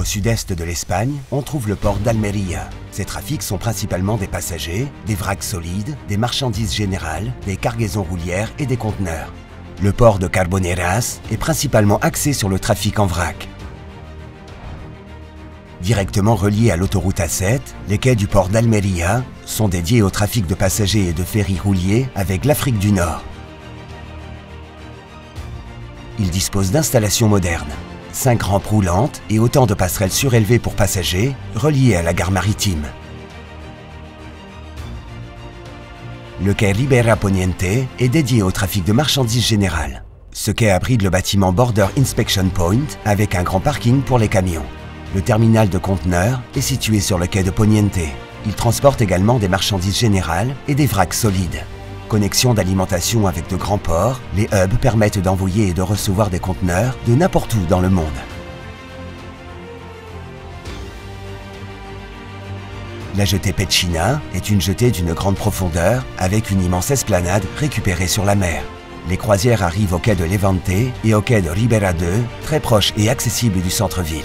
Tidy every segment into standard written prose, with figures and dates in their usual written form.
sud-est de l'Espagne, on trouve le port d'Almería. Ces trafics sont principalement des passagers, des vracs solides, des marchandises générales, des cargaisons roulières et des conteneurs. Le port de Carboneras est principalement axé sur le trafic en vrac. Directement reliés à l'autoroute A7, les quais du port d'Almería sont dédiés au trafic de passagers et de ferries rouliers avec l'Afrique du Nord. Il dispose d'installations modernes, 5 rampes roulantes et autant de passerelles surélevées pour passagers reliées à la gare maritime. Le quai Ribera Poniente est dédié au trafic de marchandises générales. Ce quai abrite le bâtiment Border Inspection Point avec un grand parking pour les camions. Le terminal de conteneurs est situé sur le quai de Poniente. Il transporte également des marchandises générales et des vracs solides. Connexion d'alimentation avec de grands ports, les hubs permettent d'envoyer et de recevoir des conteneurs de n'importe où dans le monde. La jetée Pechina est une jetée d'une grande profondeur avec une immense esplanade récupérée sur la mer. Les croisières arrivent au quai de Levante et au quai de Ribera 2, très proche et accessible du centre-ville.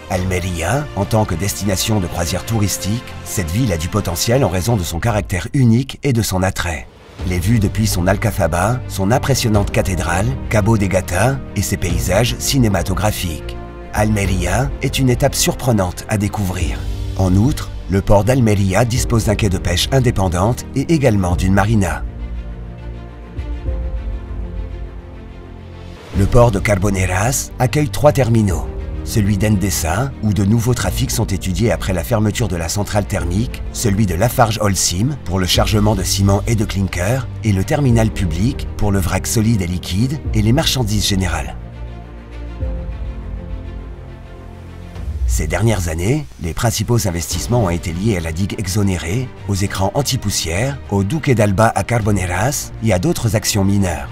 Almería, en tant que destination de croisière touristique, cette ville a du potentiel en raison de son caractère unique et de son attrait. Les vues depuis son Alcazaba, son impressionnante cathédrale, Cabo de Gata et ses paysages cinématographiques. Almería est une étape surprenante à découvrir. En outre, le port d'Almería dispose d'un quai de pêche indépendante et également d'une marina. Le port de Carboneras accueille 3 terminaux. Celui d'Endesa, où de nouveaux trafics sont étudiés après la fermeture de la centrale thermique, celui de Lafarge-Holcim pour le chargement de ciment et de clinker, et le terminal public pour le vrac solide et liquide et les marchandises générales. Ces dernières années, les principaux investissements ont été liés à la digue exonérée, aux écrans anti-poussière, au Duque d'Alba à Carboneras et à d'autres actions mineures.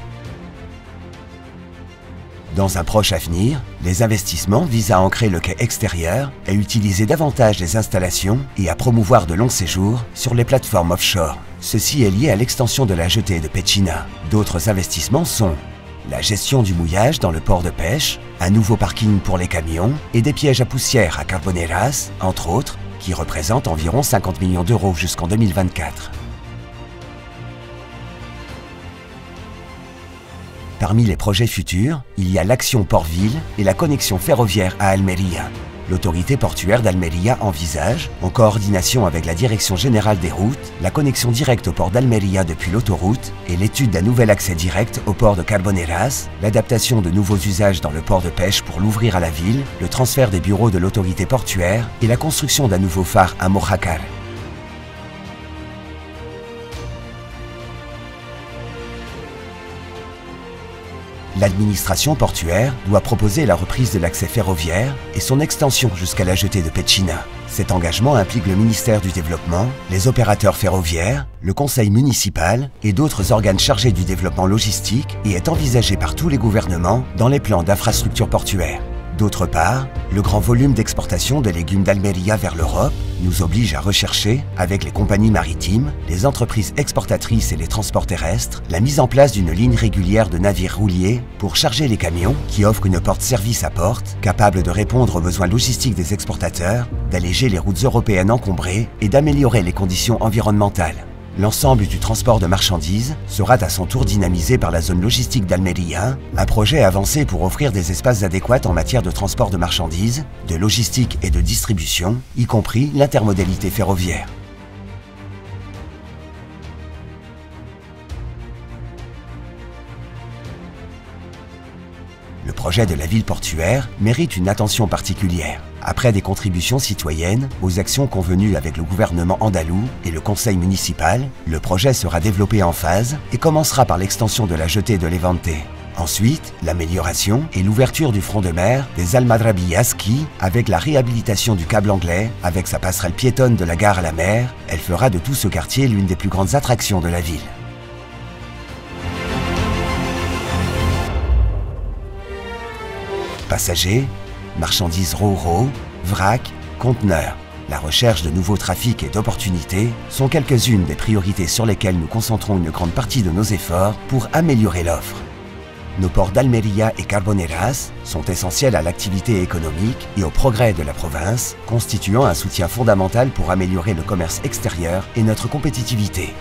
Dans un proche avenir, les investissements visent à ancrer le quai extérieur, à utiliser davantage les installations et à promouvoir de longs séjours sur les plateformes offshore. Ceci est lié à l'extension de la jetée de Pechina. D'autres investissements sont la gestion du mouillage dans le port de pêche, un nouveau parking pour les camions et des pièges à poussière à Carboneras, entre autres, qui représentent environ 50 millions d'euros jusqu'en 2024. Parmi les projets futurs, il y a l'action Port-Ville et la connexion ferroviaire à Almería. L'autorité portuaire d'Almería envisage, en coordination avec la Direction générale des routes, la connexion directe au port d'Almería depuis l'autoroute et l'étude d'un nouvel accès direct au port de Carboneras, l'adaptation de nouveaux usages dans le port de pêche pour l'ouvrir à la ville, le transfert des bureaux de l'autorité portuaire et la construction d'un nouveau phare à Mojácar. L'administration portuaire doit proposer la reprise de l'accès ferroviaire et son extension jusqu'à la jetée de Pechina. Cet engagement implique le ministère du Développement, les opérateurs ferroviaires, le conseil municipal et d'autres organes chargés du développement logistique et est envisagé par tous les gouvernements dans les plans d'infrastructures portuaires. D'autre part, le grand volume d'exportation de légumes d'Almería vers l'Europe nous oblige à rechercher, avec les compagnies maritimes, les entreprises exportatrices et les transports terrestres, la mise en place d'une ligne régulière de navires rouliers pour charger les camions qui offrent une porte-service à porte, capable de répondre aux besoins logistiques des exportateurs, d'alléger les routes européennes encombrées et d'améliorer les conditions environnementales. L'ensemble du transport de marchandises sera à son tour dynamisé par la zone logistique d'Almería, un projet avancé pour offrir des espaces adéquats en matière de transport de marchandises, de logistique et de distribution, y compris l'intermodalité ferroviaire. Le projet de la ville portuaire mérite une attention particulière. Après des contributions citoyennes aux actions convenues avec le gouvernement andalou et le conseil municipal, le projet sera développé en phase et commencera par l'extension de la jetée de Levante. Ensuite, l'amélioration et l'ouverture du front de mer des Almadrabillas qui, avec la réhabilitation du câble anglais, avec sa passerelle piétonne de la gare à la mer, elle fera de tout ce quartier l'une des plus grandes attractions de la ville. Passagers, marchandises ro-ro, vrac, conteneurs. La recherche de nouveaux trafics et d'opportunités sont quelques-unes des priorités sur lesquelles nous concentrons une grande partie de nos efforts pour améliorer l'offre. Nos ports d'Almería et Carboneras sont essentiels à l'activité économique et au progrès de la province, constituant un soutien fondamental pour améliorer le commerce extérieur et notre compétitivité.